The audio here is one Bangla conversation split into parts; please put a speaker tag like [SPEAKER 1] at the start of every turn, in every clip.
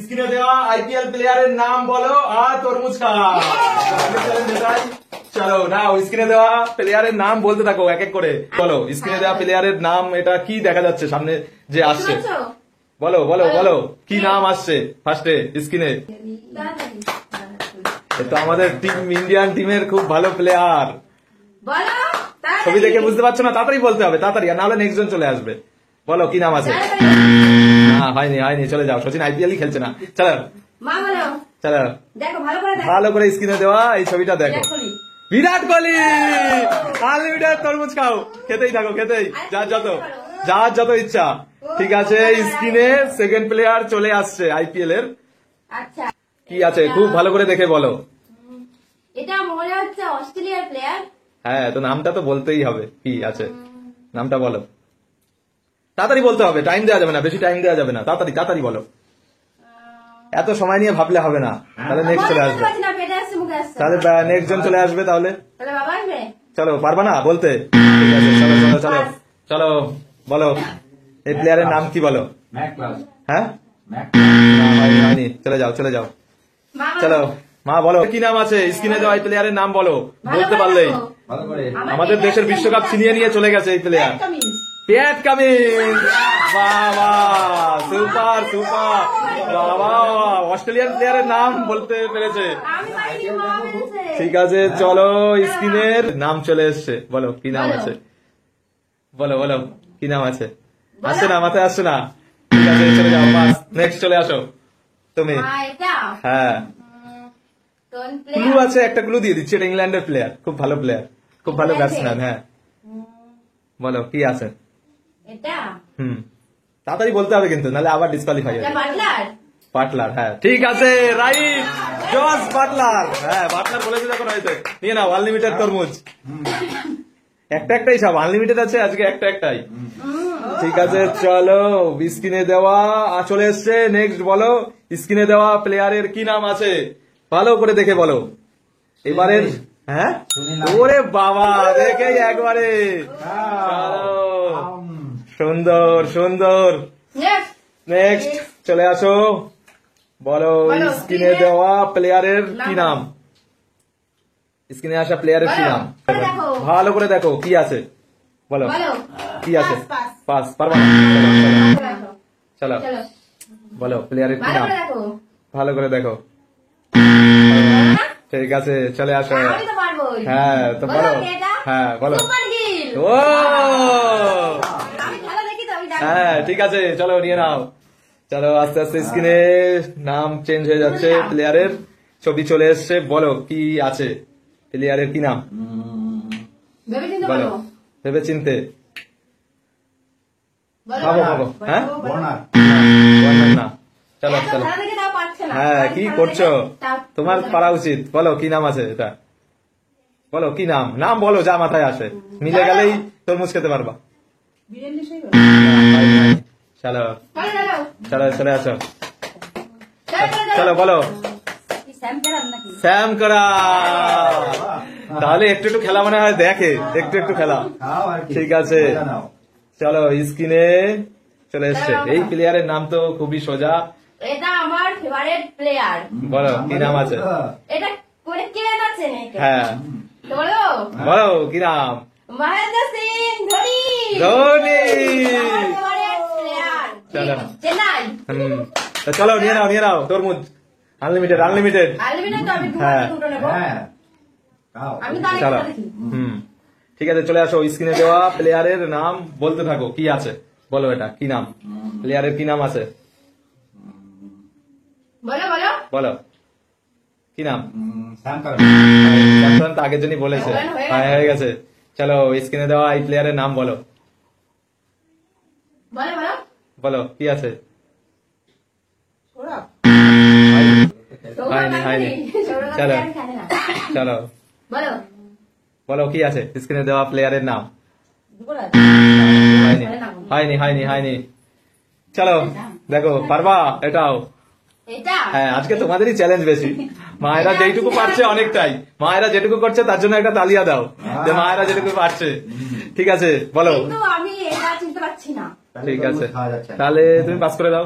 [SPEAKER 1] স্ক্রিনে দেওয়া আইপিএল প্লেয়ারের নাম বলো আর তরমুজ খাও। চলো না, স্ক্রিনে দেওয়া প্লেয়ারের নাম বলতে থাকো এক এক করে। বলো স্ক্রিনে দেওয়া প্লেয়ারের নাম, এটা কি দেখা যাচ্ছে সামনে যে আসছে? বলো বলো বলো, কি নাম আসছে ফার্স্টে স্ক্রিনে? তো আমাদের টিম, ইন্ডিয়ান টিমের খুব ভালো প্লেয়ার। ছবি দেখে বুঝতে পারছো না? তাড়াতাড়ি বলতে হবে, তাড়াতাড়ি, নাহলে নেক্সট জন চলে আসবে। বলো কি নাম আছে? না হয়নি হয়নি, চলে যাও। সচিন আইপিএলই খেলছে না। চলো চলো, ভালো করে স্ক্রিনে দেওয়া এই ছবিটা দেখো। বিরাট কোহলি। আনলিমিটেড তরমুজ খাও, খেতেই থাকো, খেতেই, যার যত ইচ্ছা। ঠিক আছে, স্ক্রিনে সেকেন্ড প্লেয়ার চলে আসছে আইপিএল এর। কি আছে খুব ভালো করে দেখে বলো।
[SPEAKER 2] এটা মনে হচ্ছে অস্ট্রেলিয়ার প্লেয়ার।
[SPEAKER 1] হ্যাঁ, তো নামটা তো বলতেই হবে, কি আছে নামটা বলো। তাড়াতাড়ি বলতে হবে, টাইম দেওয়া যাবে না, বেশি টাইম দেওয়া যাবে না, তাড়াতাড়ি তাড়াতাড়ি বলো। এত সময় নিয়ে ভাবলে হবে না, তাহলে নেক্সট চলে আসবে, তাহলে নেক্সট জন চলে আসবে। তাহলে চলো, পারবা না বলতে? ঠিক আছে, চলো চলো চলো চলো, বলো এই প্লেয়ারের নাম কি বলো? হ্যাঁ, হয়নি, চলে যাও চলে যাও। চলো মা বলো কি নাম আছে স্ক্রিনে দেওয়া এই প্লেয়ারের নাম বলো, বলতে পারলেই। আমাদের দেশের বিশ্বকাপ ছিনিয়ে নিয়ে চলে গেছে এই প্লেয়ার, প্যাট কামিন্স। বাবা, সুপার সুপার, বাবা অস্ট্রেলিয়ান প্লেয়ারের নাম বলতে পেরেছে। ঠিক আছে, চলো স্ক্রিনের নাম চলে এসছে, বলো কি নাম আছে? বলো বলো কি নাম আছে? আসছে না, মাথায় আসছে না। ঠিক আছে, চলে যাও, বাস নেক্সট চলে আসো তুমি। হ্যাঁ, ক্লু আছে, একটা ক্লু দিয়ে দিচ্ছি, এটা ইংল্যান্ডের প্লেয়ার, খুব ভালো প্লেয়ার, খুব ভালো ব্যাটসম্যান। হ্যাঁ, বলো কি আছে? তাড়াতাড়ি বলতে হবে কিন্তু, নাহলে আবার ডিসকোয়ালিফাই হবে। বাটলার, হ্যাঁ ঠিক আছে, রাইট, জস বাটলার। হ্যাঁ, বাটলার বলেছে যখন হয়েছে। নিয়ে নাও আনলিমিটেড তরমুজ, একটা একটাই সব আনলিমিটেড আছে আজকে, একটা একটাই। ঠিক আছে, চলো স্ক্রিনে দেওয়া চলে এসছে। নেক্সট বলো স্ক্রিনে দেওয়া প্লেয়ারের কি নাম আছে, ভালো করে দেখে বলো এবারের। হ্যাঁ, ওরে বাবা, দেখেই একবারে। সুন্দর সুন্দর, নেক্সট চলে আসো, বলো স্ক্রিনে দেওয়া প্লেয়ারের কি নাম? স্ক্রিনে আসা প্লেয়ারের কি নাম ভালো করে দেখো, কি আছে বলো, কি আছে? পাস, পারবা না? চলো বলো প্লেয়ারের কি নাম, ভালো করে দেখো। ঠিক আছে, চলে আসো। হ্যাঁ, তো বলো। হ্যাঁ বলো। ও হ্যাঁ, ঠিক আছে, চলো নিয়ে নাও। চলো আস্তে আস্তে স্ক্রিনে নাম চেঞ্জ হয়ে যাচ্ছে, প্লেয়ারের ছবি চলে এসছে। বলো কি আছে প্লেয়ারের কি নাম? বলো ভেবে চিনতে, ভাবো ভাবো। হ্যাঁ, না, চলো চলো। হ্যাঁ, কি করছো? তোমার পারা উচিত। বলো কি নাম আছে এটা, বলো কি নাম, নাম বলো যা মাথায় আসে, মিলে গেলেই তরমুজ খেতে পারবা। চলো চলো চলে আসো, চলো বলো। শ্যাম করা। তাহলে একটু একটু খেলা মনে হয় দেখে, একটু একটু খেলা। ঠিক আছে, চলো স্ক্রিনে চলে এসছে। এই প্লেয়ারের নাম তো খুবই সোজা,
[SPEAKER 2] এটা আমার ফেভারিট প্লেয়ার।
[SPEAKER 1] বলো কি নাম আছে?
[SPEAKER 2] এটা কোন কে আছে নাকি?
[SPEAKER 1] হ্যাঁ,
[SPEAKER 2] বলো
[SPEAKER 1] বলো কি নাম?
[SPEAKER 2] মহেন্দ্র সিং ধোনি।
[SPEAKER 1] ধোনি,
[SPEAKER 2] চলো চেন্নাই।
[SPEAKER 1] চলো নিয়ে নাও, নিয়ে নাও তরমুজ, আনলিমিটেড আনলিমিটেড। হ্যাঁ, চলো। ঠিক আছে, চলে আসো স্ক্রিনে দেওয়া প্লেয়ারের নাম বলতে থাকো, কি আছে বলো, এটা কি নাম, প্লেয়ারের কি নাম আছে?
[SPEAKER 2] বলো বলো
[SPEAKER 1] বলো কি নাম? স্যামসন তো আগের জনই বলেছে, হয়ে গেছে। চলো স্ক্রিনে দেওয়া এই প্লেয়ারের নাম বলো,
[SPEAKER 2] বলো বলো
[SPEAKER 1] বলো কি আছে? হয়নি হয়নি, চলো চলো
[SPEAKER 2] বলো
[SPEAKER 1] বলো কি আছে স্ক্রিনে দেওয়া প্লেয়ারের নাম? হয়নি হয়নি হয়নি হয়নি, চলো দেখো পারবা এটাও। হ্যাঁ, আজকে তোমাদেরই চ্যালেঞ্জ বেশি। মায়েরা যেটুকু পারছে অনেকটাই, মায়েরা যেটুকু করছে তার জন্য একটা তালিয়া দাও, যে মায়েরা যেটুকু পারছে। ঠিক আছে, বলো।
[SPEAKER 2] আমি এটা চিনতে পারছি না।
[SPEAKER 1] ঠিক আছে
[SPEAKER 3] খাওয়া যাচ্ছে না।
[SPEAKER 1] তাহলে তুমি পাস করে দাও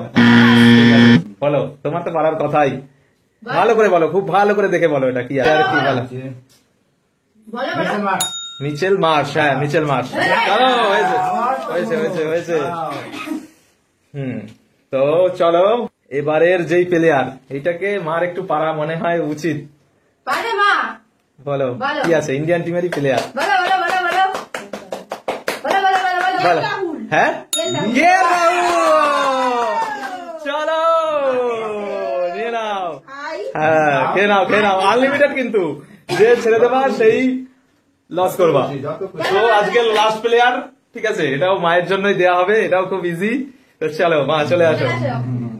[SPEAKER 1] ঠিক আছে বলো তোমার তো পারার কথাই ভালো করে বলো খুব ভালো করে দেখে বলো এটা কি আর কি বলো
[SPEAKER 2] বলো বলো
[SPEAKER 3] মিশেল মার্শ।
[SPEAKER 1] মিচেল মার্শ হ্যাঁ মিচেল মার্শ চলো হয়েছে হয়েছে হয়েছে হয়েছে তো চলো এবারের যেই প্লেয়ার এটাকে মার একটু পারা মনে হয় উচিত
[SPEAKER 2] পারে মা
[SPEAKER 1] বলো
[SPEAKER 2] বলো।
[SPEAKER 1] কি আছে ইন্ডিয়ান টিমেরই প্লেয়ার
[SPEAKER 2] বলো বলো বলো বলো বলো বলো বলো বলো
[SPEAKER 1] বলো হ্যাঁ কে চলো নিয়ে নাও হ্যাঁ খেয়ে নাও আনলিমিটেড কিন্তু যে ছেড়ে দেবা সেই লস করবা
[SPEAKER 3] যত খুশি।
[SPEAKER 1] তো আজকে লাস্ট প্লেয়ার ঠিক আছে এটাও মায়ের জন্যই দেওয়া হবে এটাও খুব ইজি তো চলো মা চলে আসো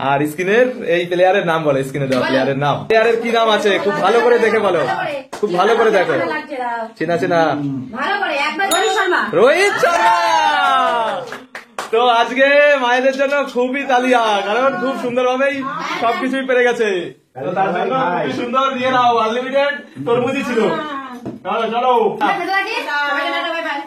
[SPEAKER 1] আর স্ক্রিনের এই প্লেয়ারের নাম বলো স্ক্রিনে দেওয়া প্লেয়ারের নাম প্লেয়ারের কি নাম আছে খুব ভালো করে দেখে বলো খুব ভালো করে দেখো
[SPEAKER 2] ভালো লাগছে দাও।
[SPEAKER 1] চেনা চেনা
[SPEAKER 2] ভালো করে একবার রোহিত শর্মা
[SPEAKER 1] রোহিত শর্মা তো আজকে মায়েদের জন্য খুবই তালিয়া কারণ খুব সুন্দরভাবেই সবকিছুই পেরে গেছে তো তার জন্য খুবই সুন্দর নিয়ে নাও আনলিমিটেড তরমুজই ছিল চলো চলো
[SPEAKER 2] ভালো লাগে সবাইকে টাটা বাই বাই